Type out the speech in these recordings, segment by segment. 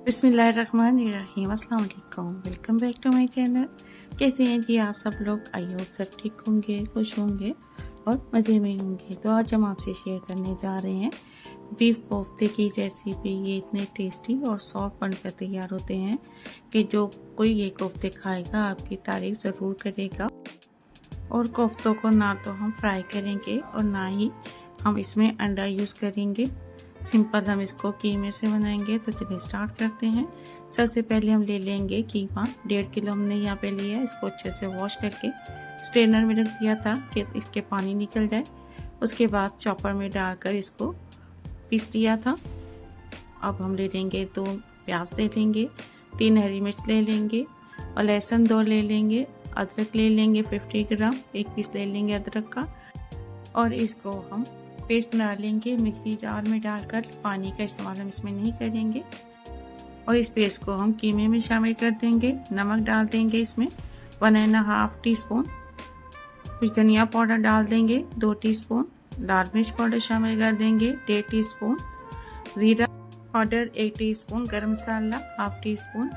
बिस्मिल्लाहिर्रहमानिर्रहीम। अस्सलाम वालेकुम। Welcome back to my channel. कैसे हैं जी आप सब लोग? आई होप सब ठीक होंगे, खुश होंगे और मज़े में होंगे। तो आज हम आपसे शेयर करने जा रहे हैं बीफ कोफ्ते की रेसिपी। ये इतने टेस्टी और सॉफ्ट बनकर तैयार होते हैं कि जो कोई ये कोफ्ते खाएगा आपकी तारीफ़ ज़रूर करेगा। और कोफ्तों को ना तो हम फ्राई करेंगे और ना ही हम इसमें अंडा यूज़ करेंगे। सिंपल हम इसको कीमे से बनाएंगे। तो चलिए स्टार्ट करते हैं। सबसे पहले हम ले लेंगे कीमा। 1.5 किलो हमने यहाँ पे लिया है। इसको अच्छे से वॉश करके स्ट्रेनर में रख दिया था कि इसके पानी निकल जाए। उसके बाद चॉपर में डालकर इसको पीस दिया था। अब हम ले लेंगे 2 प्याज ले लेंगे, 3 हरी मिर्च ले लेंगे और लहसुन 2 ले लेंगे। अदरक ले लेंगे 50 ग्राम, 1 पीस ले लेंगे अदरक का। और इसको हम पेस्ट बना लेंगे मिक्सी जार में डालकर। पानी का इस्तेमाल हम इसमें नहीं करेंगे। और इस पेस्ट को हम कीमे में शामिल कर देंगे। नमक डाल देंगे इसमें 1.5 टीस्पून। कुछ धनिया पाउडर डाल देंगे 2 टीस्पून। लाल मिर्च पाउडर शामिल कर देंगे 1.5 टीस्पून। ज़ीरा पाउडर 1 टीस्पून। गरम मसाला 1/2 टीस्पून।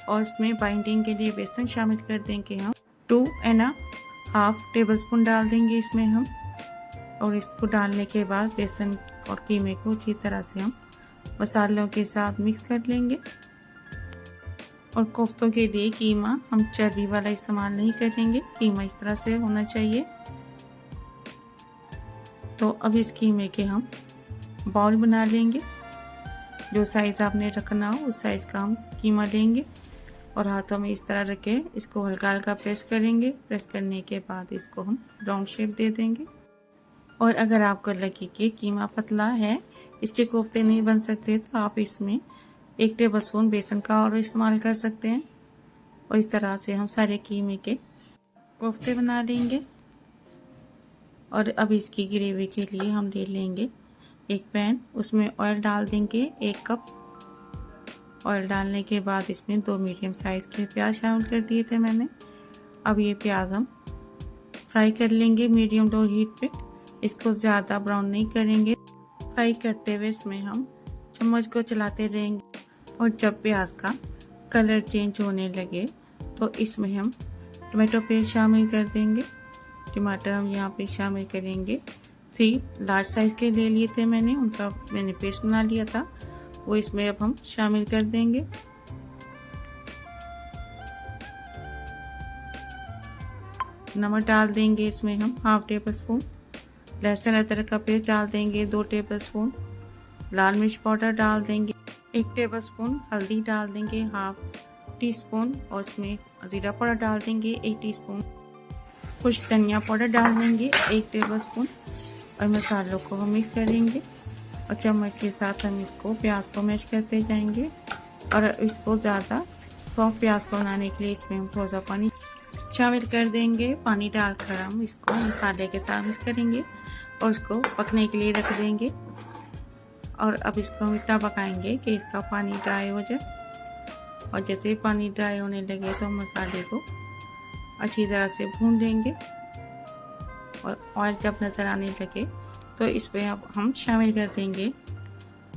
और इसमें बाइंडिंग के लिए बेसन शामिल कर देंगे हम 2.5 टेबलस्पून डाल देंगे इसमें हम। और इसको डालने के बाद बेसन और कीमे को अच्छी तरह से हम मसालों के साथ मिक्स कर लेंगे। और कोफ्तों के लिए कीमा हम चर्बी वाला इस्तेमाल नहीं करेंगे। कीमा इस तरह से होना चाहिए। तो अब इस कीमे के हम बाउल बना लेंगे। जो साइज़ आपने रखना हो उस साइज़ का हम कीमा लेंगे और हाथों में इस तरह रख के इसको हल्का हल्का प्रेस करेंगे। प्रेस करने के बाद इसको हम राउंड शेप दे देंगे। और अगर आपको लगे कि कीमा पतला है, इसके कोफ्ते नहीं बन सकते, तो आप इसमें 1 टेबलस्पून बेसन का और इस्तेमाल कर सकते हैं। और इस तरह से हम सारे कीमे के कोफ्ते बना लेंगे। और अब इसकी ग्रेवी के लिए हम ले लेंगे एक पैन। उसमें ऑयल डाल देंगे 1 कप। ऑयल डालने के बाद इसमें 2 मीडियम साइज़ के प्याज शामिल कर दिए थे मैंने। अब ये प्याज हम फ्राई कर लेंगे मीडियम लो हीट पे। इसको ज़्यादा ब्राउन नहीं करेंगे। फ्राई करते हुए इसमें हम चम्मच को चलाते रहेंगे। और जब प्याज का कलर चेंज होने लगे तो इसमें हम टमाटो पेस्ट शामिल कर देंगे। टमाटर हम यहाँ पे शामिल करेंगे 3 लार्ज साइज़ के ले लिए थे मैंने, उनका मैंने पेस्ट बना लिया था, वो इसमें अब हम शामिल कर देंगे। नमक डाल देंगे इसमें हम 1/2 टेबलस्पून। लहसुन अदरक का पेस्ट डाल देंगे 2 टेबलस्पून। लाल मिर्च पाउडर डाल देंगे 1 टेबलस्पून। हल्दी डाल देंगे 1/2 टीस्पून। और इसमें ज़ीरा पाउडर डाल देंगे 1 टीस्पून। कुछ धनिया पाउडर डाल देंगे 1 टेबलस्पून। और मसालों को हम मिक्स करेंगे और चम्मच के साथ हम इसको प्याज को मैश करते जाएंगे। और इसको ज़्यादा सॉफ्ट प्याज को बनाने के लिए इसमें हम थोड़ा सा पानी शामिल कर देंगे। पानी डालकर हम इसको मसाले के साथ मिक्स करेंगे और इसको पकने के लिए रख देंगे। और अब इसको हम इतना पकाएंगे कि इसका पानी ड्राई हो जाए। और जैसे पानी ड्राई होने लगे तो मसाले को अच्छी तरह से भून लेंगे। और ऑयल जब नज़र आने लगे तो इसमें अब हम शामिल कर देंगे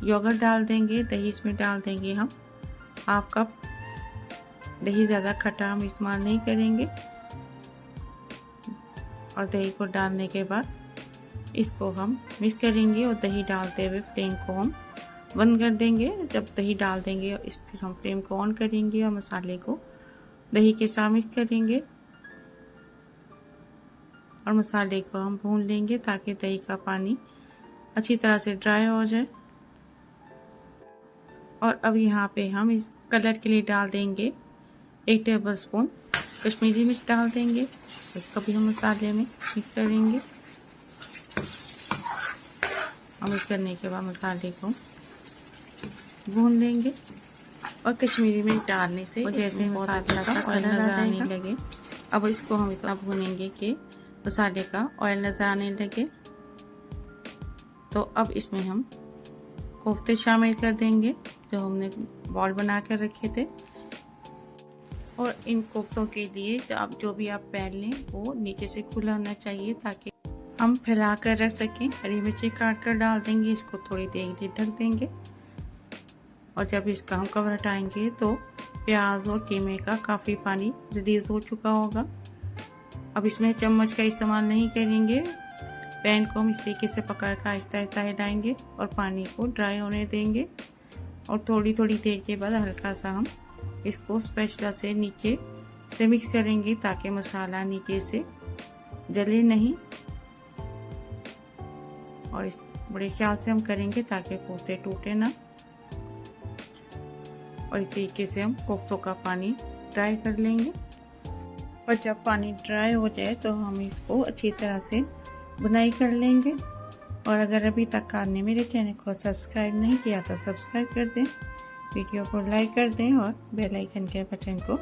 योगर्ट डाल देंगे। दही इसमें डाल देंगे हम 1/2 कप। दही ज़्यादा खट्टा हम इस्तेमाल नहीं करेंगे। और दही को डालने के बाद इसको हम मिक्स करेंगे और दही डालते हुए फ्लेम को हम बंद कर देंगे। जब दही डाल देंगे इस फिर हम फ्लेम को ऑन करेंगे और मसाले को दही के साथ मिक्स करेंगे। और मसाले को हम भून लेंगे ताकि दही का पानी अच्छी तरह से ड्राई हो जाए। और अब यहाँ पे हम इस कलर के लिए डाल देंगे 1 टेबलस्पून कश्मीरी मिर्च डाल देंगे। इसको भी हम मसाले में मिक्स करेंगे। और मिक्स करने के बाद मसाले को भून लेंगे। और कश्मीरी मिर्च डालने से जैसे बहुत अच्छा सा कलर नज़र आने लगे। अब इसको हम इतना भूनेंगे कि मसाले का ऑयल नज़र आने लगे। तो अब इसमें हम कोफ्ते शामिल कर देंगे जो हमने बॉल बना कर रखे थे। और इन कोफ्तों के लिए जो भी आप पैन लें वो नीचे से खुला होना चाहिए ताकि हम फैला कर रख सकें। हरी मिर्ची काट कर डाल देंगे। इसको थोड़ी देर के लिए ढक देंगे। और जब इसका हम कवर हटाएंगे तो प्याज और कीमे का काफ़ी पानी रिलीज हो चुका होगा। अब इसमें चम्मच का इस्तेमाल नहीं करेंगे, पैन को हम इस तरीके से पकड़ कर आहिस्ता आहिस्ता हिलाएंगे और पानी को ड्राई होने देंगे। और थोड़ी थोड़ी देर के बाद हल्का सा हम इसको स्पैचुला से नीचे से मिक्स करेंगे ताकि मसाला नीचे से जले नहीं। और इस बड़े ख्याल से हम करेंगे ताकि कोफ्ते टूटे ना। और इस तरीके से हम कोफ्तों का पानी ड्राई कर लेंगे। और जब पानी ड्राई हो जाए तो हम इसको अच्छी तरह से बुनाई कर लेंगे। और अगर अभी तक आपने मेरे चैनल को सब्सक्राइब नहीं किया तो सब्सक्राइब कर दें, वीडियो को लाइक कर दें और बेल आइकन के बटन को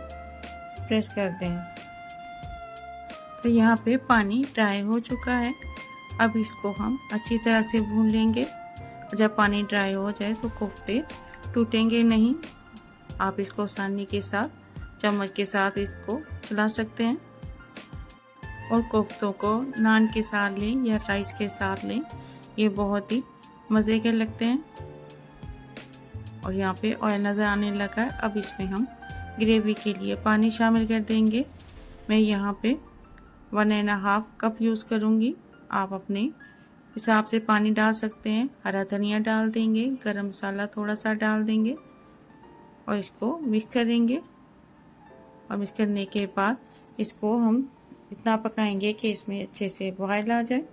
प्रेस कर दें। तो यहाँ पे पानी ड्राई हो चुका है। अब इसको हम अच्छी तरह से भून लेंगे। जब पानी ड्राई हो जाए तो कोफ्ते टूटेंगे नहीं। आप इसको आसानी के साथ चम्मच के साथ इसको चला सकते हैं। और कोफ्तों को नान के साथ लें या राइस के साथ लें, ये बहुत ही मज़े के लगते हैं। और यहाँ पे ऑयल नज़र आने लगा है। अब इसमें हम ग्रेवी के लिए पानी शामिल कर देंगे। मैं यहाँ पे 1.5 कप यूज़ करूँगी। आप अपने हिसाब से पानी डाल सकते हैं। हरा धनिया डाल देंगे, गरम मसाला थोड़ा सा डाल देंगे और इसको मिक्स करेंगे। और मिक्स करने के बाद इसको हम इतना पकाएंगे कि इसमें अच्छे से बॉयल आ जाए।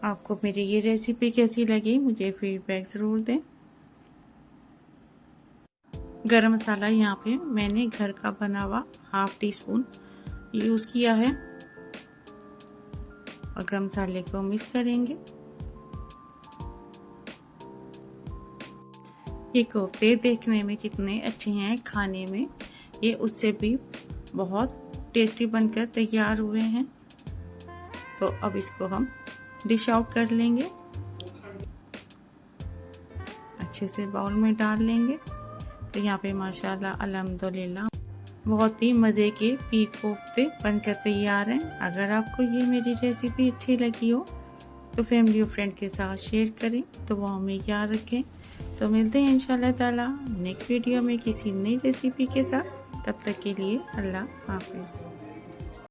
आपको मेरी ये रेसिपी कैसी लगी मुझे फीडबैक ज़रूर दें। गरम मसाला यहाँ पे मैंने घर का बना हुआ 1/2 टीस्पून यूज़ किया है। और गरम मसाले को मिक्स करेंगे। ये कोफ्ते देखने में कितने अच्छे हैं, खाने में ये उससे भी बहुत टेस्टी बनकर तैयार हुए हैं। तो अब इसको हम डिश आउट कर लेंगे, अच्छे से बाउल में डाल लेंगे। तो यहाँ पे माशाल्लाह अल्हम्दुलिल्लाह बहुत ही मज़े के बीफ कोफ्ते बनकर तैयार हैं। अगर आपको ये मेरी रेसिपी अच्छी लगी हो तो फैमिली और फ्रेंड के साथ शेयर करें, तो वो हमें याद रखें। तो मिलते हैं इंशाल्लाह ताला नेक्स्ट वीडियो में किसी नई रेसिपी के साथ। तब तक के लिए अल्लाह हाफिज़।